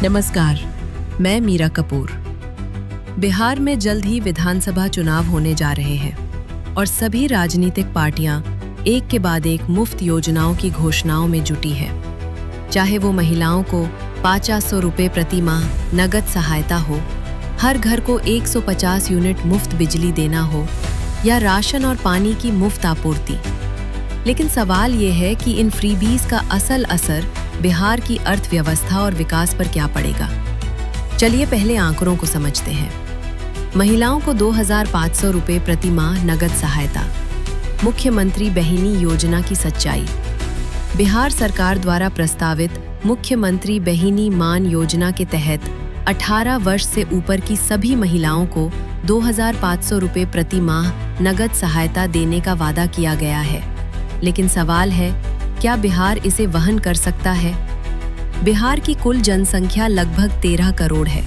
नमस्कार, मैं मीरा कपूर। बिहार में जल्द ही विधानसभा चुनाव होने जा रहे हैं और सभी राजनीतिक पार्टियां एक के बाद एक मुफ्त योजनाओं की घोषणाओं में जुटी हैं। चाहे वो महिलाओं को 500 रुपये प्रति माह नगद सहायता हो, हर घर को 150 यूनिट मुफ्त बिजली देना हो या राशन और पानी की मुफ्त आपूर्ति। लेकिन सवाल ये है कि इन फ्रीबीज का असल असर बिहार की अर्थव्यवस्था और विकास पर क्या पड़ेगा। चलिए पहले आंकड़ों को समझते हैं। महिलाओं को 2500 रुपये प्रति माह नगद सहायता। मुख्यमंत्री बहिनी योजना की सच्चाई। बिहार सरकार द्वारा प्रस्तावित मुख्यमंत्री बहिनी मान योजना के तहत 18 वर्ष से ऊपर की सभी महिलाओं को 2500 रुपये प्रति माह नगद सहायता देने का वादा किया गया है। लेकिन सवाल है, क्या बिहार इसे वहन कर सकता है? बिहार की कुल जनसंख्या लगभग 13 करोड़ है।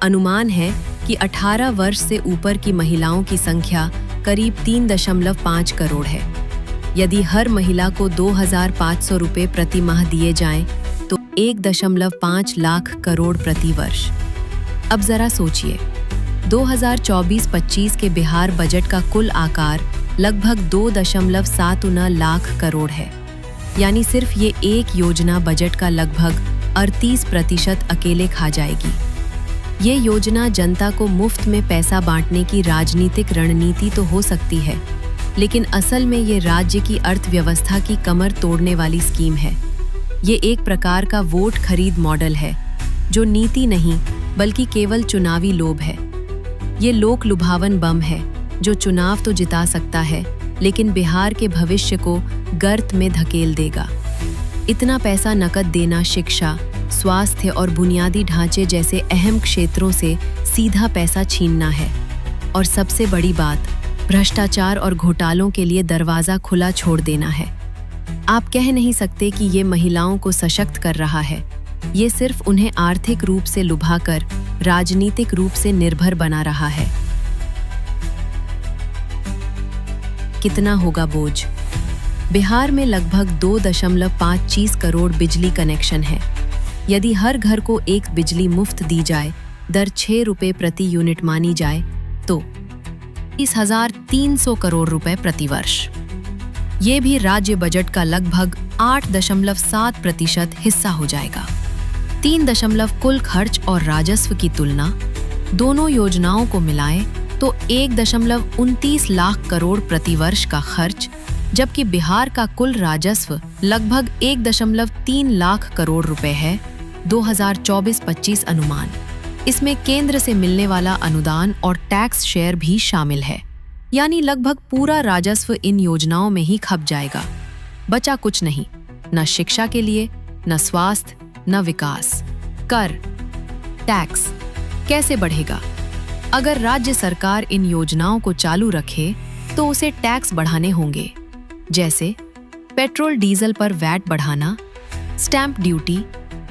अनुमान है कि 18 वर्ष से ऊपर की महिलाओं की संख्या करीब 3.5 करोड़ है। यदि हर महिला को 2500 रुपये प्रति माह दिए जाएं, तो 1.5 लाख करोड़ प्रति वर्ष। अब जरा सोचिए, 2024-25 के बिहार बजट का कुल आकार लगभग 2.79 लाख करोड़ है। यानी सिर्फ ये एक योजना बजट का लगभग 38% अकेले खा जाएगी। ये योजना जनता को मुफ्त में पैसा बांटने की राजनीतिक रणनीति तो हो सकती है, लेकिन असल में ये राज्य की अर्थव्यवस्था की कमर तोड़ने वाली स्कीम है। ये एक प्रकार का वोट खरीद मॉडल है, जो नीति नहीं बल्कि केवल चुनावी लोभ है। ये लोक लुभावन बम है, जो चुनाव तो जिता सकता है, लेकिन बिहार के भविष्य को गर्त में धकेल देगा। इतना पैसा नकद देना शिक्षा, स्वास्थ्य और बुनियादी ढांचे जैसे अहम क्षेत्रों से सीधा पैसा छीनना है। और सबसे बड़ी बात, भ्रष्टाचार और घोटालों के लिए दरवाजा खुला छोड़ देना है। आप कह नहीं सकते कि ये महिलाओं को सशक्त कर रहा है। ये सिर्फ उन्हें आर्थिक रूप से लुभाकर राजनीतिक रूप से निर्भर बना रहा है। कितना होगा बोझ? बिहार में लगभग 2.25 करोड़ बिजली कनेक्शन है। यदि हर घर को एक बिजली मुफ्त दी जाए, दर 6 रुपये प्रति यूनिट मानी जाए, तो 30,300 करोड़ रुपए प्रति वर्ष। ये भी राज्य बजट का लगभग 8.7% हिस्सा हो जाएगा। 3 कुल खर्च और राजस्व की तुलना दोनों योजनाओं को मिलाएं तो 1.29 लाख करोड़ प्रति वर्ष का खर्च, जबकि बिहार का कुल राजस्व लगभग 1.3 लाख करोड़ रुपए है। 2024-25 अनुमान। इसमें केंद्र से मिलने वाला अनुदान और टैक्स शेयर भी शामिल है। यानी लगभग पूरा राजस्व इन योजनाओं में ही खप जाएगा। बचा कुछ नहीं, न शिक्षा के लिए, न स्वास्थ्य, न विकास। कर, टैक्स कैसे बढ़ेगा? अगर राज्य सरकार इन योजनाओं को चालू रखे तो उसे टैक्स बढ़ाने होंगे, जैसे पेट्रोल डीजल पर वैट बढ़ाना, स्टैंप ड्यूटी,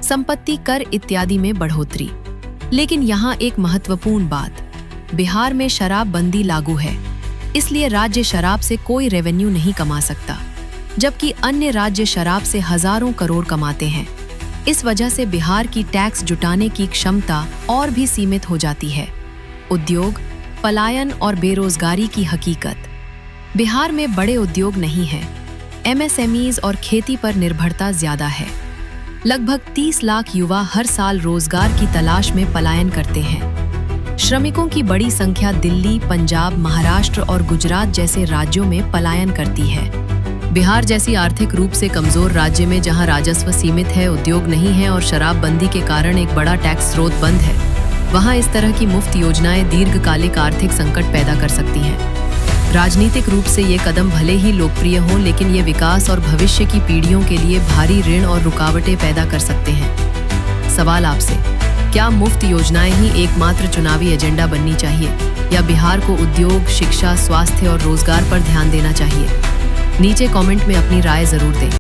संपत्ति कर इत्यादि में बढ़ोतरी। लेकिन यहाँ एक महत्वपूर्ण बात, बिहार में शराबबंदी लागू है, इसलिए राज्य शराब से कोई रेवेन्यू नहीं कमा सकता, जबकि अन्य राज्य शराब से हजारों करोड़ कमाते हैं। इस वजह से बिहार की टैक्स जुटाने की क्षमता और भी सीमित हो जाती है। उद्योग, पलायन और बेरोजगारी की हकीकत। बिहार में बड़े उद्योग नहीं हैं। एमएसएमईज और खेती पर निर्भरता ज्यादा है। लगभग 30 लाख युवा हर साल रोजगार की तलाश में पलायन करते हैं। श्रमिकों की बड़ी संख्या दिल्ली, पंजाब, महाराष्ट्र और गुजरात जैसे राज्यों में पलायन करती है। बिहार जैसी आर्थिक रूप से कमजोर राज्य में जहां राजस्व सीमित है, उद्योग नहीं है और शराबबंदी के कारण एक बड़ा टैक्स स्रोत बंद है, वहां इस तरह की मुफ्त योजनाएं दीर्घकालिक आर्थिक संकट पैदा कर सकती हैं। राजनीतिक रूप से ये कदम भले ही लोकप्रिय हों, लेकिन ये विकास और भविष्य की पीढ़ियों के लिए भारी ऋण और रुकावटें पैदा कर सकते हैं। सवाल आपसे, क्या मुफ्त योजनाएं ही एकमात्र चुनावी एजेंडा बननी चाहिए या बिहार को उद्योग, शिक्षा, स्वास्थ्य और रोजगार पर ध्यान देना चाहिए? नीचे कमेंट में अपनी राय जरूर दें।